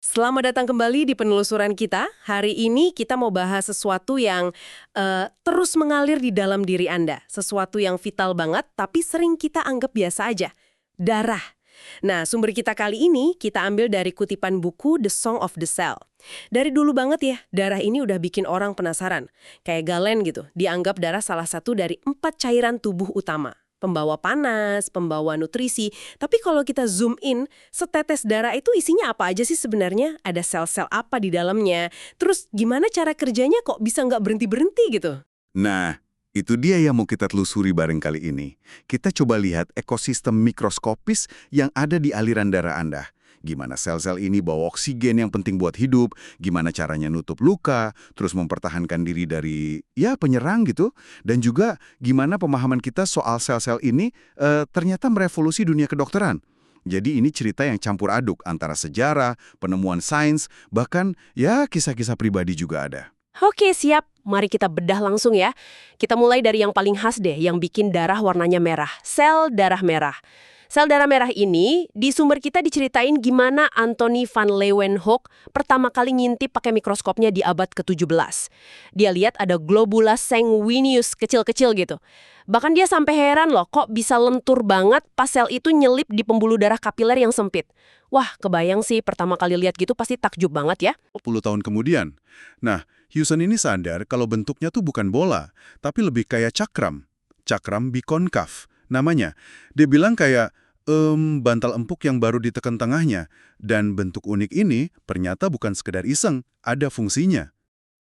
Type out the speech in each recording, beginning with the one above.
Selamat datang kembali di penelusuran kita. Hari ini kita mau bahas sesuatu yang terus mengalir di dalam diri Anda. Sesuatu yang vital banget, tapi sering kita anggap biasa aja. Darah. Nah, sumber kita kali ini kita ambil dari kutipan buku The Song of the Cell. Dari dulu banget ya, darah ini udah bikin orang penasaran. Kayak Galen gitu, dianggap darah salah satu dari 4 cairan tubuh utama. Pembawa panas, pembawa nutrisi. Tapi kalau kita zoom in, setetes darah itu isinya apa aja sih sebenarnya? Ada sel-sel apa di dalamnya? Terus gimana cara kerjanya kok bisa nggak berhenti-berhenti gitu? Nah, itu dia yang mau kita telusuri bareng kali ini. Kita coba lihat ekosistem mikroskopis yang ada di aliran darah Anda. Gimana sel-sel ini bawa oksigen yang penting buat hidup, gimana caranya nutup luka, terus mempertahankan diri dari, penyerang gitu, dan juga gimana pemahaman kita soal sel-sel ini ternyata merevolusi dunia kedokteran. Jadi ini cerita yang campur aduk antara sejarah, penemuan sains, bahkan kisah-kisah pribadi juga ada. Oke, siap. Mari kita bedah langsung ya. Kita mulai dari yang paling khas deh, yang bikin darah warnanya merah. Sel darah merah. Sel darah merah ini, di sumber kita diceritain gimana Anthony van Leeuwenhoek pertama kali ngintip pakai mikroskopnya di abad ke-17. Dia lihat ada globula sanguineus kecil-kecil gitu. Bahkan dia sampai heran loh, kok bisa lentur banget pas sel itu nyelip di pembuluh darah kapiler yang sempit. Wah, kebayang sih pertama kali lihat gitu pasti takjub banget ya. 10 tahun kemudian. Nah, Houston ini sadar kalau bentuknya tuh bukan bola, tapi lebih kayak cakram. Cakram bikonkav namanya. Dia bilang kayak, bantal empuk yang baru ditekan tengahnya. Dan bentuk unik ini ternyata bukan sekedar iseng, ada fungsinya.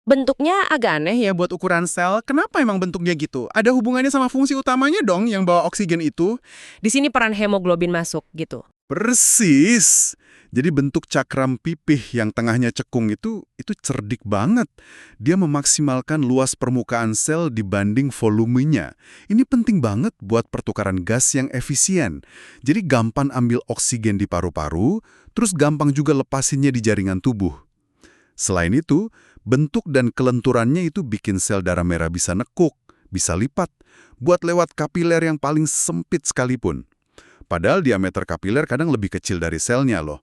Bentuknya agak aneh ya buat ukuran sel. Kenapa emang bentuknya gitu? Ada hubungannya sama fungsi utamanya dong yang bawa oksigen itu? Di sini peran hemoglobin masuk gitu. Persis. Jadi bentuk cakram pipih yang tengahnya cekung itu cerdik banget. Dia memaksimalkan luas permukaan sel dibanding volumenya. Ini penting banget buat pertukaran gas yang efisien. Jadi gampang ambil oksigen di paru-paru, terus gampang juga lepasinnya di jaringan tubuh. Selain itu, bentuk dan kelenturannya itu bikin sel darah merah bisa nekuk, bisa lipat, buat lewat kapiler yang paling sempit sekalipun. Padahal diameter kapiler kadang lebih kecil dari selnya loh.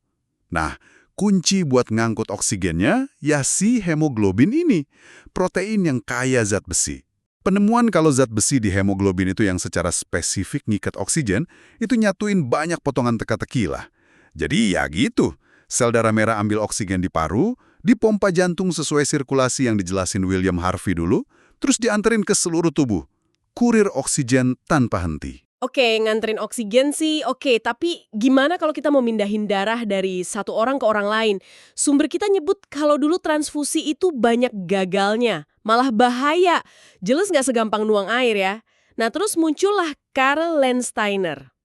Nah, kunci buat ngangkut oksigennya ya si hemoglobin ini, protein yang kaya zat besi. Penemuan kalau zat besi di hemoglobin itu yang secara spesifik ngikat oksigen, itu nyatuin banyak potongan teka-teki lah. Jadi ya gitu, sel darah merah ambil oksigen di paru, dipompa jantung sesuai sirkulasi yang dijelasin William Harvey dulu, terus dianterin ke seluruh tubuh. Kurir oksigen tanpa henti. Oke, nganterin oksigen sih oke, tapi gimana kalau kita mau mindahin darah dari satu orang ke orang lain? Sumber kita nyebut kalau dulu transfusi itu banyak gagalnya, malah bahaya. Jelas nggak segampang nuang air ya. Nah, terus muncullah Karl Landsteiner.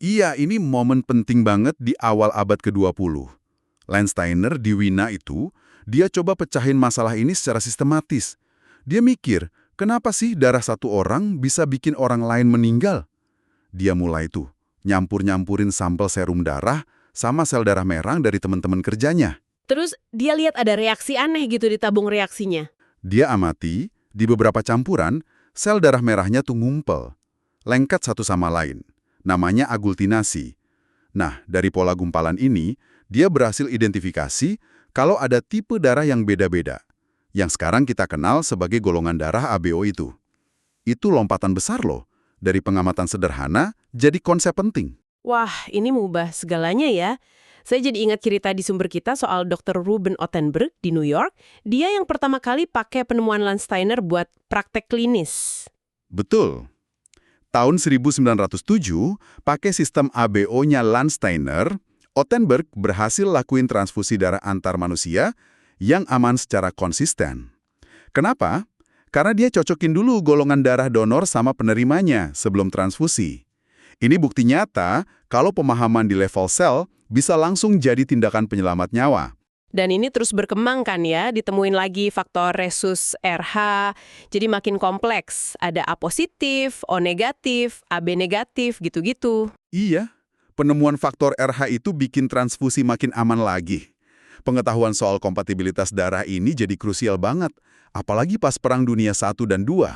Iya, ini momen penting banget di awal abad ke-20. Landsteiner di Wina itu, dia coba pecahin masalah ini secara sistematis. Dia mikir, kenapa sih darah satu orang bisa bikin orang lain meninggal? Dia mulai tuh, nyampur-nyampurin sampel serum darah sama sel darah merah dari teman-teman kerjanya. Terus dia lihat ada reaksi aneh gitu di tabung reaksinya. Dia amati, di beberapa campuran, sel darah merahnya tuh ngumpel, lengket satu sama lain. Namanya aglutinasi. Nah, dari pola gumpalan ini, dia berhasil identifikasi kalau ada tipe darah yang beda-beda, yang sekarang kita kenal sebagai golongan darah ABO itu. Itu lompatan besar loh, dari pengamatan sederhana jadi konsep penting. Wah, ini mengubah segalanya ya. Saya jadi ingat cerita di sumber kita soal Dr. Ruben Ottenberg di New York. Dia yang pertama kali pakai penemuan Landsteiner buat praktek klinis. Betul. Tahun 1907, pakai sistem ABO-nya Landsteiner, Ottenberg berhasil lakuin transfusi darah antar manusia yang aman secara konsisten. Kenapa? Karena dia cocokin dulu golongan darah donor sama penerimanya sebelum transfusi. Ini bukti nyata kalau pemahaman di level sel bisa langsung jadi tindakan penyelamat nyawa. Dan ini terus berkembang kan ya, ditemuin lagi faktor resus RH, jadi makin kompleks. Ada A positif, O negatif, AB negatif, gitu-gitu. Iya, penemuan faktor RH itu bikin transfusi makin aman lagi. Pengetahuan soal kompatibilitas darah ini jadi krusial banget, apalagi pas Perang Dunia I dan II.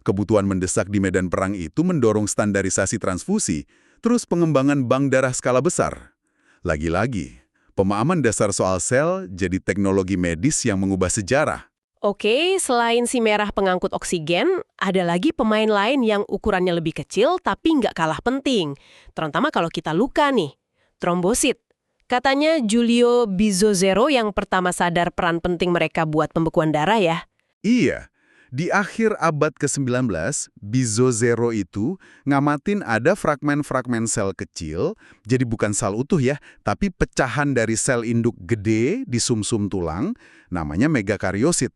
Kebutuhan mendesak di medan perang itu mendorong standarisasi transfusi, terus pengembangan bank darah skala besar. Lagi-lagi, Pemahaman dasar soal sel jadi teknologi medis yang mengubah sejarah. Oke, selain si merah pengangkut oksigen, ada lagi pemain lain yang ukurannya lebih kecil tapi nggak kalah penting. Terutama kalau kita luka nih, trombosit. Katanya Giulio Bizzozero yang pertama sadar peran penting mereka buat pembekuan darah ya. Iya, di akhir abad ke-19, Bizzozero itu ngamatin ada fragmen-fragmen sel kecil, jadi bukan sel utuh ya, tapi pecahan dari sel induk gede di sumsum tulang, namanya megakariosit.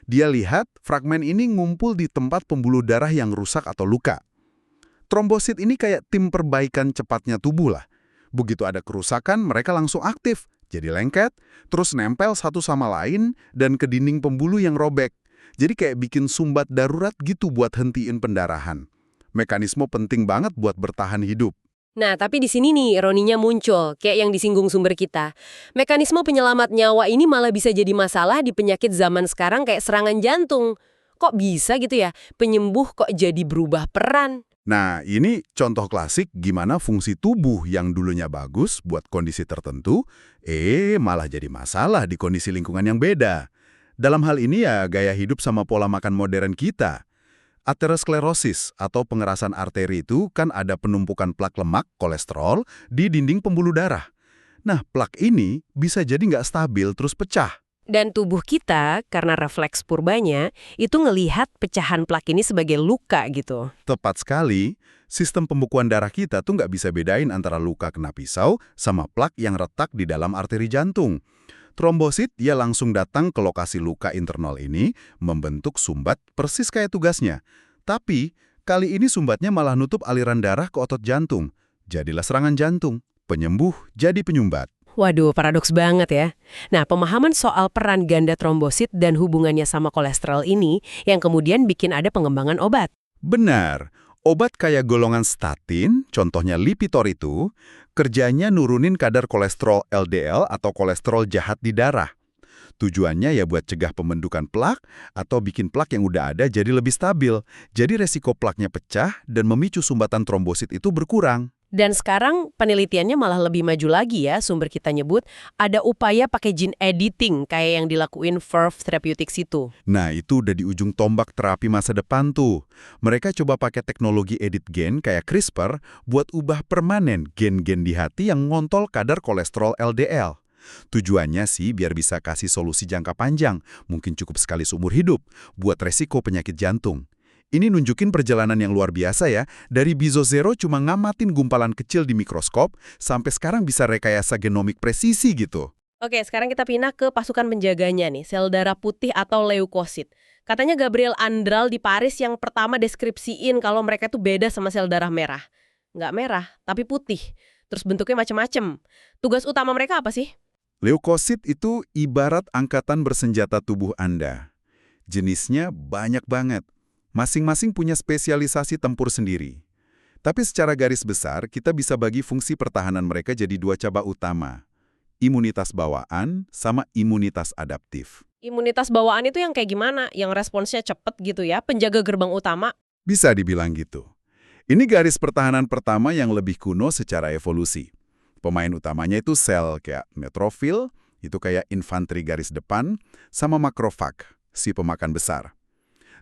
Dia lihat fragmen ini ngumpul di tempat pembuluh darah yang rusak atau luka. Trombosit ini kayak tim perbaikan cepatnya tubuh lah. Begitu ada kerusakan, mereka langsung aktif, jadi lengket, terus nempel satu sama lain, dan ke dinding pembuluh yang robek. Jadi kayak bikin sumbat darurat gitu buat hentiin pendarahan. Mekanisme penting banget buat bertahan hidup. Nah, tapi di sini nih ironinya muncul, kayak yang disinggung sumber kita. Mekanisme penyelamat nyawa ini malah bisa jadi masalah di penyakit zaman sekarang kayak serangan jantung. Kok bisa gitu ya? Penyembuh kok jadi berubah peran? Nah, ini contoh klasik gimana fungsi tubuh yang dulunya bagus buat kondisi tertentu, malah jadi masalah di kondisi lingkungan yang beda. Dalam hal ini ya gaya hidup sama pola makan modern kita. Aterosklerosis atau pengerasan arteri itu kan ada penumpukan plak lemak, kolesterol, di dinding pembuluh darah. Nah, plak ini bisa jadi nggak stabil terus pecah. Dan tubuh kita, karena refleks purbanya, itu ngelihat pecahan plak ini sebagai luka gitu. Tepat sekali, sistem pembekuan darah kita tuh nggak bisa bedain antara luka kena pisau sama plak yang retak di dalam arteri jantung. Trombosit dia langsung datang ke lokasi luka internal ini, membentuk sumbat persis kayak tugasnya. Tapi, kali ini sumbatnya malah nutup aliran darah ke otot jantung. Jadilah serangan jantung. Penyembuh jadi penyumbat. Waduh, paradoks banget ya. Nah, pemahaman soal peran ganda trombosit dan hubungannya sama kolesterol ini yang kemudian bikin ada pengembangan obat. Benar. Obat kayak golongan statin, contohnya Lipitor itu, kerjanya nurunin kadar kolesterol LDL atau kolesterol jahat di darah. Tujuannya ya buat cegah pembentukan plak atau bikin plak yang udah ada jadi lebih stabil. Jadi resiko plaknya pecah dan memicu sumbatan trombosit itu berkurang. Dan sekarang penelitiannya malah lebih maju lagi ya, sumber kita nyebut ada upaya pakai gene editing kayak yang dilakuin Verve Therapeutics itu. Nah, itu udah di ujung tombak terapi masa depan tuh. Mereka coba pakai teknologi edit gen kayak CRISPR buat ubah permanen gen-gen di hati yang ngontrol kadar kolesterol LDL. Tujuannya sih biar bisa kasih solusi jangka panjang, mungkin cukup sekali seumur hidup, buat resiko penyakit jantung. Ini nunjukin perjalanan yang luar biasa ya, dari Bizzozero cuma ngamatin gumpalan kecil di mikroskop, sampai sekarang bisa rekayasa genomik presisi gitu. Oke, sekarang kita pindah ke pasukan penjaganya nih, sel darah putih atau leukosit. Katanya Gabriel Andral di Paris yang pertama deskripsiin kalau mereka tuh beda sama sel darah merah. Nggak merah, tapi putih. Terus bentuknya macem-macem. Tugas utama mereka apa sih? Leukosit itu ibarat angkatan bersenjata tubuh Anda. Jenisnya banyak banget. Masing-masing punya spesialisasi tempur sendiri. Tapi secara garis besar, kita bisa bagi fungsi pertahanan mereka jadi dua cabang utama. Imunitas bawaan sama imunitas adaptif. Imunitas bawaan itu yang kayak gimana? Yang responsnya cepet gitu ya, penjaga gerbang utama? Bisa dibilang gitu. Ini garis pertahanan pertama yang lebih kuno secara evolusi. Pemain utamanya itu sel kayak neutrofil, itu kayak infanteri garis depan, sama makrofag, si pemakan besar.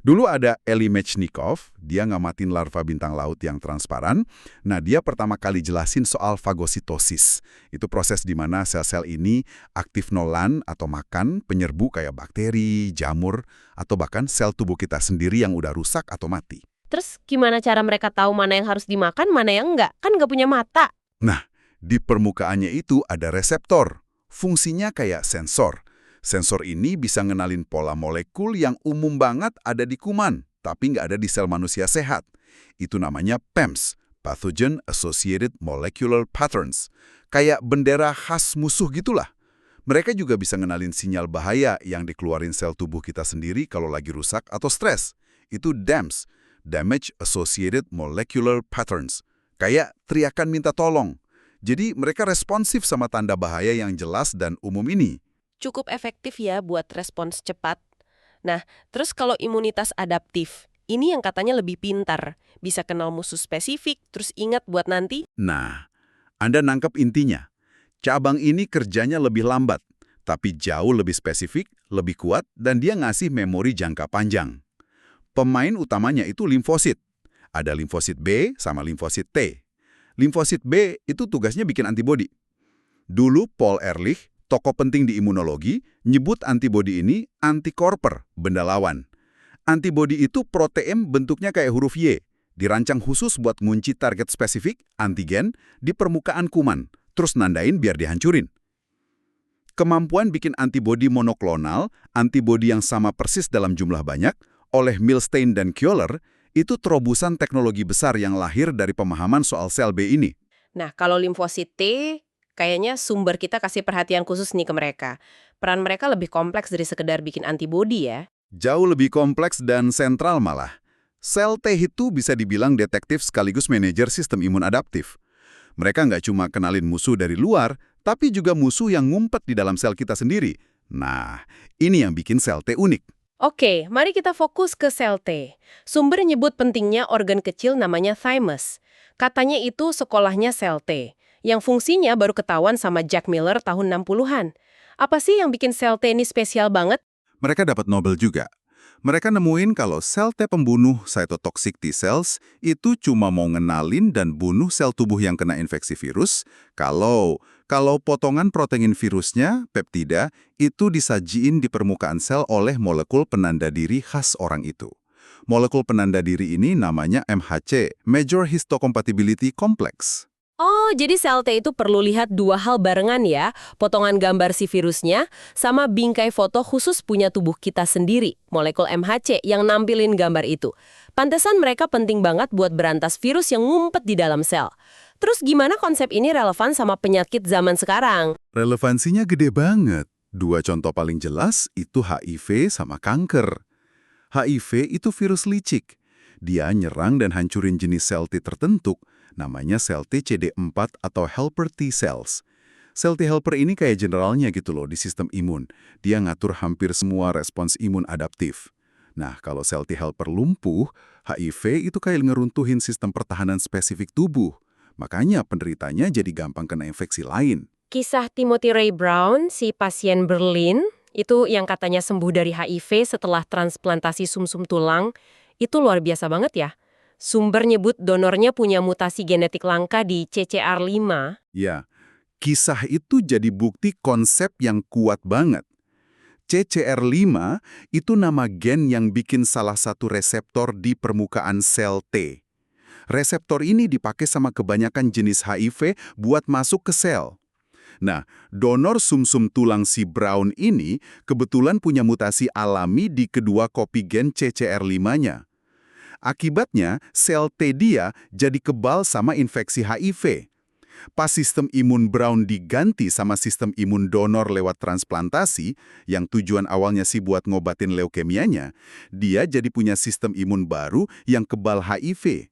Dulu ada Elie Metchnikoff, dia ngamatin larva bintang laut yang transparan. Nah, dia pertama kali jelasin soal fagositosis. Itu proses di mana sel-sel ini aktif nolan atau makan penyerbu kayak bakteri, jamur, atau bahkan sel tubuh kita sendiri yang udah rusak atau mati. Terus gimana cara mereka tahu mana yang harus dimakan, mana yang enggak? Kan nggak punya mata. Nah, di permukaannya itu ada reseptor. Fungsinya kayak sensor. Sensor ini bisa ngenalin pola molekul yang umum banget ada di kuman, tapi nggak ada di sel manusia sehat. Itu namanya PAMS, Pathogen Associated Molecular Patterns. Kayak bendera khas musuh gitulah. Mereka juga bisa ngenalin sinyal bahaya yang dikeluarin sel tubuh kita sendiri kalau lagi rusak atau stres. Itu DAMS, Damage Associated Molecular Patterns. Kayak teriakan minta tolong. Jadi mereka responsif sama tanda bahaya yang jelas dan umum ini. Cukup efektif ya buat respons cepat. Nah, terus kalau imunitas adaptif, ini yang katanya lebih pintar. Bisa kenal musuh spesifik, terus ingat buat nanti. Nah, Anda nangkep intinya. Cabang ini kerjanya lebih lambat, tapi jauh lebih spesifik, lebih kuat, dan dia ngasih memori jangka panjang. Pemain utamanya itu limfosit. Ada limfosit B sama limfosit T. Limfosit B itu tugasnya bikin antibodi. Dulu Paul Ehrlich, tokoh penting di imunologi, nyebut antibodi ini antikorper, benda lawan. Antibodi itu protein bentuknya kayak huruf Y, dirancang khusus buat ngunci target spesifik, antigen, di permukaan kuman, terus nandain biar dihancurin. Kemampuan bikin antibodi monoklonal, antibodi yang sama persis dalam jumlah banyak, oleh Milstein dan Kjoller, itu terobosan teknologi besar yang lahir dari pemahaman soal sel B ini. Nah, kalau limfosit T, kayaknya sumber kita kasih perhatian khusus nih ke mereka. Peran mereka lebih kompleks dari sekedar bikin antibodi ya. Jauh lebih kompleks dan sentral malah. Sel T itu bisa dibilang detektif sekaligus manajer sistem imun adaptif. Mereka nggak cuma kenalin musuh dari luar, tapi juga musuh yang ngumpet di dalam sel kita sendiri. Nah, ini yang bikin sel T unik. Oke, mari kita fokus ke sel T. Sumber nyebut pentingnya organ kecil namanya thymus. Katanya itu sekolahnya sel T, yang fungsinya baru ketahuan sama Jack Miller tahun 60-an. Apa sih yang bikin sel T ini spesial banget? Mereka dapat Nobel juga. Mereka nemuin kalau sel T pembunuh cytotoxic T cells itu cuma mau ngenalin dan bunuh sel tubuh yang kena infeksi virus kalau potongan protein virusnya, peptida, itu disajiin di permukaan sel oleh molekul penanda diri khas orang itu. Molekul penanda diri ini namanya MHC, Major Histocompatibility Complex. Oh, jadi sel T itu perlu lihat dua hal barengan ya, potongan gambar si virusnya, sama bingkai foto khusus punya tubuh kita sendiri, molekul MHC yang nampilin gambar itu. Pantesan mereka penting banget buat berantas virus yang ngumpet di dalam sel. Terus gimana konsep ini relevan sama penyakit zaman sekarang? Relevansinya gede banget. Dua contoh paling jelas itu HIV sama kanker. HIV itu virus licik. Dia nyerang dan hancurin jenis sel T tertentu, namanya sel T CD4 atau helper T cells. Sel T helper ini kayak generalnya gitu loh di sistem imun. Dia ngatur hampir semua respons imun adaptif. Nah, kalau sel T helper lumpuh, HIV itu kayak ngeruntuhin sistem pertahanan spesifik tubuh. Makanya penderitanya jadi gampang kena infeksi lain. Kisah Timothy Ray Brown, si pasien Berlin, itu yang katanya sembuh dari HIV setelah transplantasi sumsum tulang, itu luar biasa banget ya. Sumber nyebut donornya punya mutasi genetik langka di CCR5. Ya, kisah itu jadi bukti konsep yang kuat banget. CCR5 itu nama gen yang bikin salah satu reseptor di permukaan sel T. Reseptor ini dipakai sama kebanyakan jenis HIV buat masuk ke sel. Nah, donor sumsum tulang si Brown ini kebetulan punya mutasi alami di kedua kopi gen CCR5-nya. Akibatnya, sel T dia jadi kebal sama infeksi HIV. Pas sistem imun Brown diganti sama sistem imun donor lewat transplantasi, yang tujuan awalnya sih buat ngobatin leukemianya, dia jadi punya sistem imun baru yang kebal HIV.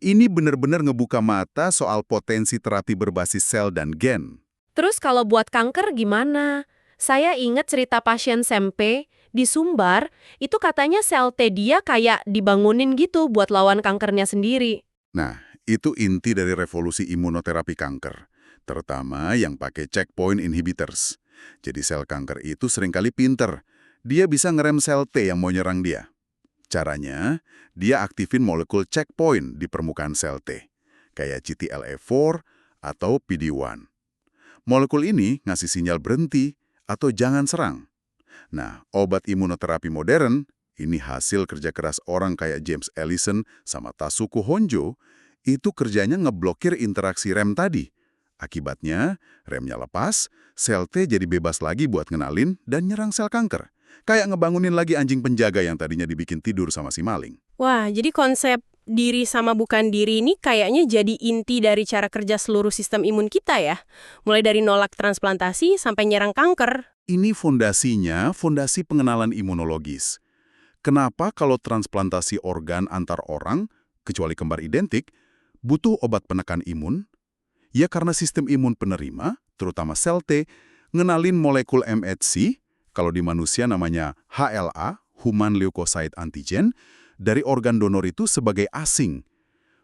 Ini benar-benar ngebuka mata soal potensi terapi berbasis sel dan gen. Terus kalau buat kanker gimana? Saya ingat cerita pasien SMP di Sumbar, itu katanya sel T dia kayak dibangunin gitu buat lawan kankernya sendiri. Nah, itu inti dari revolusi imunoterapi kanker, terutama yang pakai checkpoint inhibitors. Jadi sel kanker itu seringkali pinter. Dia bisa ngerem sel T yang mau nyerang dia. Caranya, dia aktifin molekul checkpoint di permukaan sel T, kayak CTLA-4 atau PD-1. Molekul ini ngasih sinyal berhenti atau jangan serang. Nah, obat imunoterapi modern, ini hasil kerja keras orang kayak James Allison sama Tasuku Honjo, itu kerjanya ngeblokir interaksi rem tadi. Akibatnya, remnya lepas, sel T jadi bebas lagi buat ngenalin dan nyerang sel kanker. Kayak ngebangunin lagi anjing penjaga yang tadinya dibikin tidur sama si maling. Wah, jadi konsep diri sama bukan diri ini kayaknya jadi inti dari cara kerja seluruh sistem imun kita ya. Mulai dari nolak transplantasi sampai nyerang kanker. Ini fondasinya, fondasi pengenalan imunologis. Kenapa kalau transplantasi organ antar orang, kecuali kembar identik, butuh obat penekan imun? Ya karena sistem imun penerima, terutama sel T, ngenalin molekul MHC, kalau di manusia namanya HLA, Human Leukocyte Antigen, dari organ donor itu sebagai asing.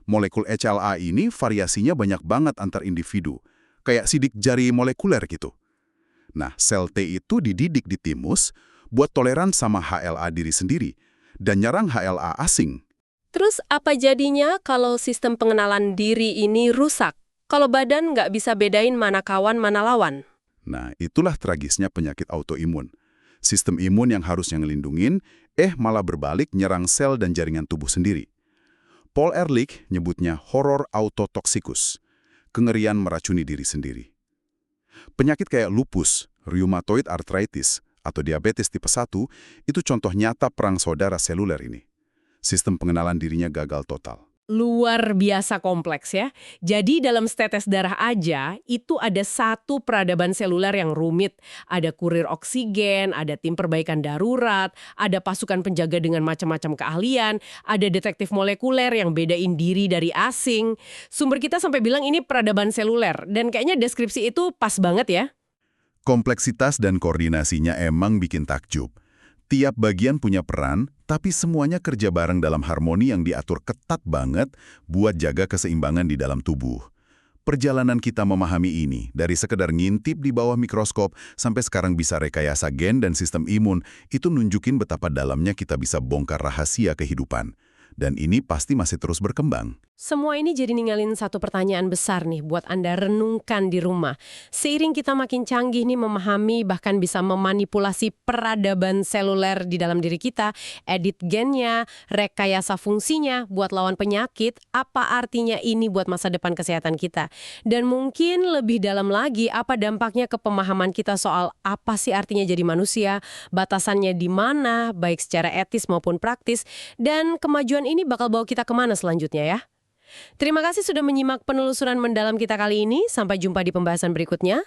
Molekul HLA ini variasinya banyak banget antar individu. kayak sidik jari molekuler gitu. Nah, sel T itu dididik di timus buat toleran sama HLA diri sendiri dan nyerang HLA asing. Terus apa jadinya kalau sistem pengenalan diri ini rusak? Kalau badan nggak bisa bedain mana kawan, mana lawan? Nah, itulah tragisnya penyakit autoimun. Sistem imun yang harusnya ngelindungin, malah berbalik nyerang sel dan jaringan tubuh sendiri. Paul Ehrlich nyebutnya horror autotoxikus, kengerian meracuni diri sendiri. Penyakit kayak lupus, rheumatoid arthritis, atau diabetes tipe 1 itu contoh nyata perang saudara seluler ini. Sistem pengenalan dirinya gagal total. Luar biasa kompleks ya. Jadi dalam setetes darah aja, itu ada satu peradaban seluler yang rumit. Ada kurir oksigen, ada tim perbaikan darurat, ada pasukan penjaga dengan macam-macam keahlian, ada detektif molekuler yang bedain diri dari asing. Sumber kita sampai bilang ini peradaban seluler, dan kayaknya deskripsi itu pas banget ya. Kompleksitas dan koordinasinya emang bikin takjub. Tiap bagian punya peran, tapi semuanya kerja bareng dalam harmoni yang diatur ketat banget buat jaga keseimbangan di dalam tubuh. Perjalanan kita memahami ini, dari sekedar ngintip di bawah mikroskop sampai sekarang bisa rekayasa gen dan sistem imun, itu nunjukin betapa dalamnya kita bisa bongkar rahasia kehidupan. Dan ini pasti masih terus berkembang. Semua ini jadi ninggalin satu pertanyaan besar nih buat Anda renungkan di rumah. Seiring kita makin canggih nih memahami bahkan bisa memanipulasi peradaban seluler di dalam diri kita, edit gennya, rekayasa fungsinya buat lawan penyakit, apa artinya ini buat masa depan kesehatan kita? Dan mungkin lebih dalam lagi apa dampaknya ke pemahaman kita soal apa sih artinya jadi manusia, batasannya di mana, baik secara etis maupun praktis, dan kemajuan ini bakal bawa kita kemana selanjutnya ya? Terima kasih sudah menyimak penelusuran mendalam kita kali ini. Sampai jumpa di pembahasan berikutnya.